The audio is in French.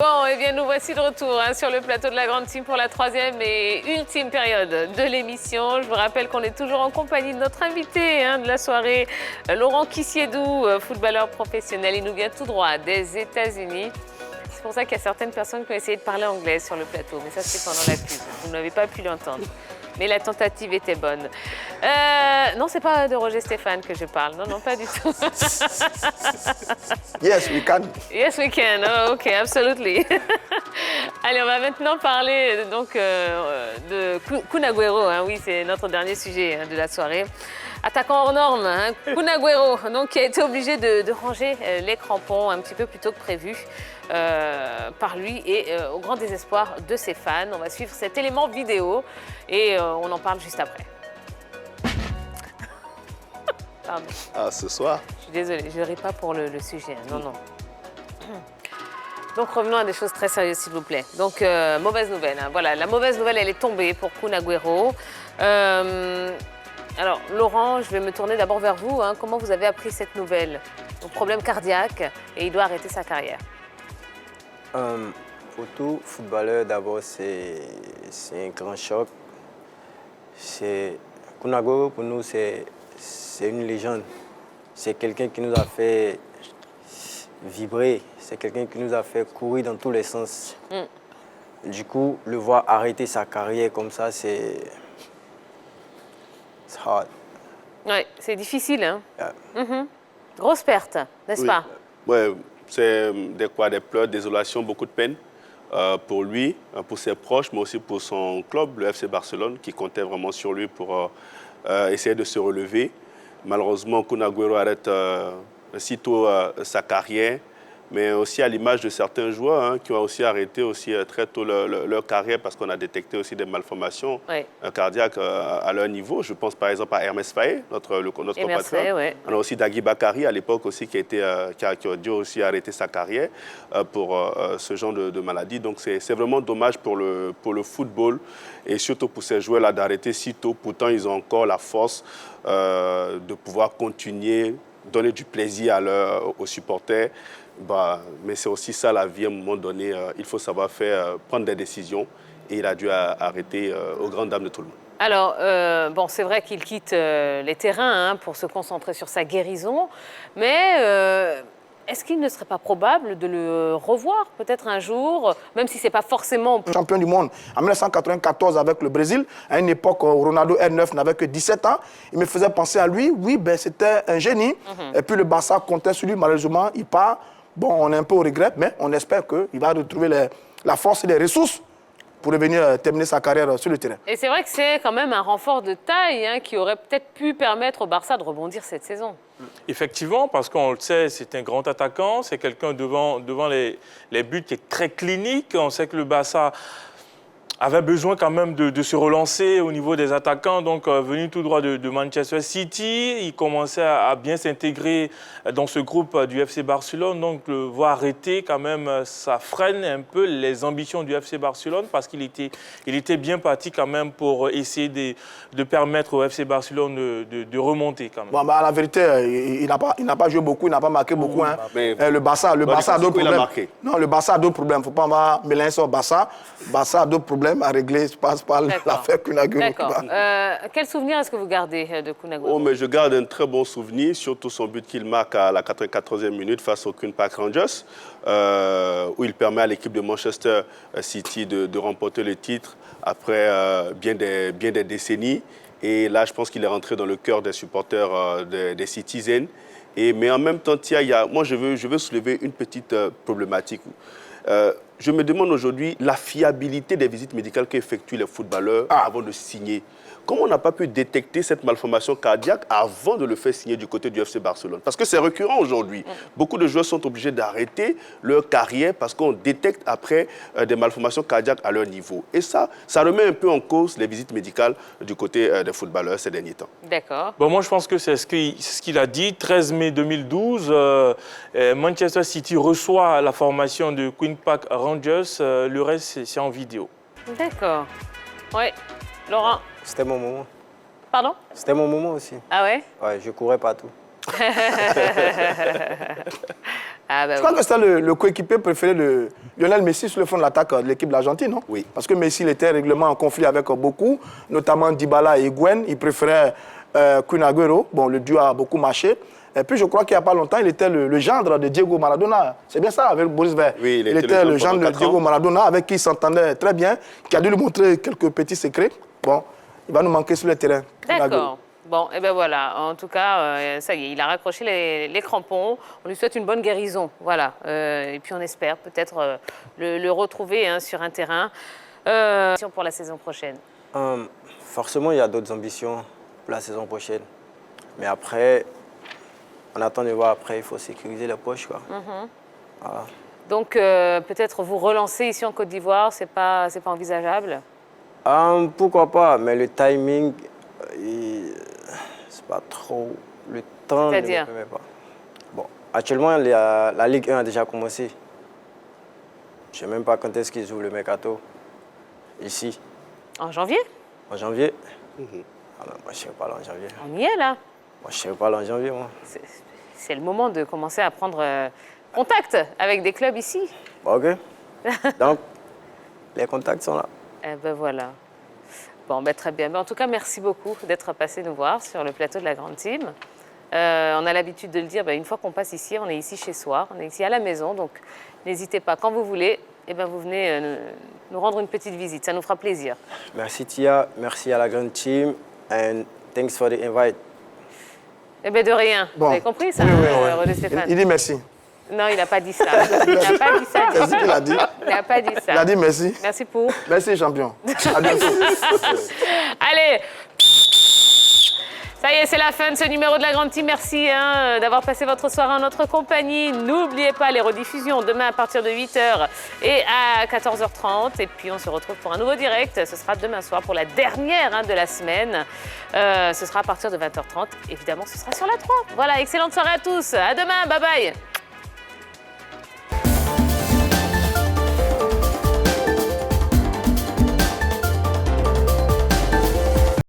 Bon, eh bien, nous voici de retour sur le plateau de la Grande Team pour la troisième et ultime période de l'émission. Je vous rappelle qu'on est toujours en compagnie de notre invité de la soirée, Laurent Kissiedou, footballeur professionnel. Il nous vient tout droit des États-Unis. C'est pour ça qu'il y a certaines personnes qui ont essayé de parler anglais sur le plateau, mais ça, c'est pendant la pub. Vous n'avez pas pu l'entendre. Mais la tentative était bonne. Non, c'est pas de Roger Stéphane que je parle. Non, non, pas du tout. Yes, we can. Yes, we can. Oh, OK, absolutely. Allez, on va maintenant parler donc, de Kun Aguero. Oui, c'est notre dernier sujet de la soirée. Attaquant hors norme, Kun Aguero, donc, qui a été obligé de ranger les crampons un petit peu plus tôt que prévu par lui et au grand désespoir de ses fans. On va suivre cet élément vidéo et on en parle juste après. Pardon. Ah, ce soir. Je suis désolée, je ne ris pas pour le sujet. Non, non. Donc revenons à des choses très sérieuses, s'il vous plaît. Donc mauvaise nouvelle. Voilà, la mauvaise nouvelle, elle est tombée pour Kun Aguero. Alors Laurent, je vais me tourner d'abord vers vous. Comment vous avez appris cette nouvelle? Donc, problème cardiaque et il doit arrêter sa carrière. Pour tout footballeur, d'abord, c'est un grand choc. Kun Aguero, pour nous, c'est une légende. C'est quelqu'un qui nous a fait vibrer. C'est quelqu'un qui nous a fait courir dans tous les sens. Du coup, le voir arrêter sa carrière comme ça, c'est hard. Oui, c'est difficile. Grosse perte, n'est-ce pas? Oui, c'est des pleurs, désolation, beaucoup de peine pour lui, pour ses proches, mais aussi pour son club, le FC Barcelone, qui comptait vraiment sur lui pour essayer de se relever. Malheureusement, Kun Aguero arrête sitôt sa carrière, mais aussi à l'image de certains joueurs qui ont aussi arrêté aussi, très tôt leur carrière parce qu'on a détecté aussi des malformations cardiaques à leur niveau. Je pense par exemple à Hermès Faé, notre compatriote. Ouais. On a aussi Dagui Bakary à l'époque aussi qui a dû aussi arrêter sa carrière pour ce genre de maladie. Donc c'est vraiment dommage pour le football et surtout pour ces joueurs-là d'arrêter si tôt. Pourtant, ils ont encore la force de pouvoir continuer, donner du plaisir aux supporters. Mais c'est aussi ça la vie, à un moment donné, il faut savoir prendre des décisions et il a dû arrêter aux grandes dames de tout le monde. Alors, bon, c'est vrai qu'il quitte les terrains pour se concentrer sur sa guérison, mais est-ce qu'il ne serait pas probable de le revoir peut-être un jour, même si ce n'est pas forcément... Champion du monde en 1994 avec le Brésil, à une époque où Ronaldo R9 n'avait que 17 ans. Il me faisait penser à lui, oui, c'était un génie. Et puis le Barça comptait sur lui, malheureusement, il part. Bon, on est un peu au regret, mais on espère qu'il va retrouver la force et les ressources pour revenir terminer sa carrière sur le terrain. Et c'est vrai que c'est quand même un renfort de taille qui aurait peut-être pu permettre au Barça de rebondir cette saison. Effectivement, parce qu'on le sait, c'est un grand attaquant, c'est quelqu'un devant les buts qui est très clinique. On sait que le Barça avait besoin quand même de se relancer au niveau des attaquants. Donc, venu tout droit de Manchester City, il commençait à bien s'intégrer dans ce groupe du FC Barcelone. Donc, le voir arrêter quand même, ça freine un peu les ambitions du FC Barcelone parce qu'il était bien parti quand même pour essayer de permettre au FC Barcelone de remonter quand même. Bon, la vérité, il n'a pas joué beaucoup, il n'a pas marqué beaucoup. Le Barça a d'autres problèmes. Non, le Barça a d'autres problèmes. Il ne faut pas mélanger ça au Barça. Le Barça a d'autres problèmes à régler, je passe par l'affaire Kun Aguero. D'accord. Quel souvenir est-ce que vous gardez de Kun Aguero? Oh, mais je garde un très bon souvenir, surtout son but qu'il marque à la 94e minute face au Queen's Park Rangers, où il permet à l'équipe de Manchester City de remporter le titre après bien des décennies. Et là, je pense qu'il est rentré dans le cœur des supporters des Citizens. Mais en même temps, moi, je veux soulever une petite problématique. Je me demande aujourd'hui la fiabilité des visites médicales qu'effectuent les footballeurs avant de signer. Comment on n'a pas pu détecter cette malformation cardiaque avant de le faire signer du côté du FC Barcelone? Parce que c'est récurrent aujourd'hui. Beaucoup de joueurs sont obligés d'arrêter leur carrière parce qu'on détecte après des malformations cardiaques à leur niveau. Et ça remet un peu en cause les visites médicales du côté des footballeurs ces derniers temps. D'accord. Bon, moi, je pense que c'est ce qu'il a dit. 13 mai 2012, Manchester City reçoit la formation de Queen's Park Rangers. Le reste, c'est en vidéo. D'accord. Oui. Laurent? C'était mon moment. Pardon? C'était mon moment aussi. Ah ouais? Ouais, je courais partout. Ah bah Je crois que c'était le coéquipier préféré de Lionel Messi sur le front de l'attaque de l'équipe de l'Argentine, non? Oui. Parce que Messi il était régulièrement en conflit avec beaucoup, notamment Dybala et Higuaín. Il préférait Kun Agüero. Bon, le duo a beaucoup marché. Et puis, je crois qu'il n'y a pas longtemps, il était le gendre de Diego Maradona. C'est bien ça, avec Boris Vert. Oui, il était le gendre de 4 Diego ans. Maradona, avec qui il s'entendait très bien, qui a dû lui montrer quelques petits secrets. Bon, il va nous manquer sur le terrain. Kun Agüero. D'accord. Bon, et ben voilà. En tout cas, ça y est, il a raccroché les crampons. On lui souhaite une bonne guérison. Voilà. Et puis on espère peut-être le retrouver sur un terrain pour la saison prochaine. Forcément, il y a d'autres ambitions pour la saison prochaine. Mais après, on attend de voir après, il faut sécuriser les poches, quoi. Voilà. Donc peut-être vous relancer ici en Côte d'Ivoire, c'est pas envisageable? Pourquoi pas, mais le timing, c'est pas trop le temps. C'est-à-dire? Ne me permet pas. Bon, actuellement, la Ligue 1 a déjà commencé. Je ne sais même pas quand est-ce qu'ils ouvrent le mercato. Ici, En janvier? en janvier. Ah non, moi, je ne serai pas là en janvier. On y est là. Moi, je ne serai pas là en janvier, moi. C'est le moment de commencer à prendre contact avec des clubs ici. Bon, OK. Donc, les contacts sont là. Eh ben voilà. Bon, ben très bien. Ben, en tout cas, merci beaucoup d'être passé nous voir sur le plateau de la Grande Team. On a l'habitude de le dire, ben, une fois qu'on passe ici, on est ici chez soi, on est ici à la maison, donc n'hésitez pas, quand vous voulez, eh ben, vous venez nous rendre une petite visite, ça nous fera plaisir. Merci Tia, merci à la Grande Team, and thanks for the invite. Eh bien, de rien. Bon. Vous avez compris ça, Oui, oui. René Stéphane? Il dit merci. Non, il n'a pas dit ça. Il n'a pas dit ça. C'est ce qu'il a dit. Il n'a pas dit ça. Il a dit merci. Merci pour. Merci, champion. À bientôt. Allez, ça y est, c'est la fin de ce numéro de la Grande Team. Merci d'avoir passé votre soirée en notre compagnie. N'oubliez pas les rediffusions demain à partir de 8h et à 14h30. Et puis, on se retrouve pour un nouveau direct. Ce sera demain soir pour la dernière de la semaine. Ce sera à partir de 20h30. Évidemment, ce sera sur la 3. Voilà, excellente soirée à tous. À demain. Bye bye.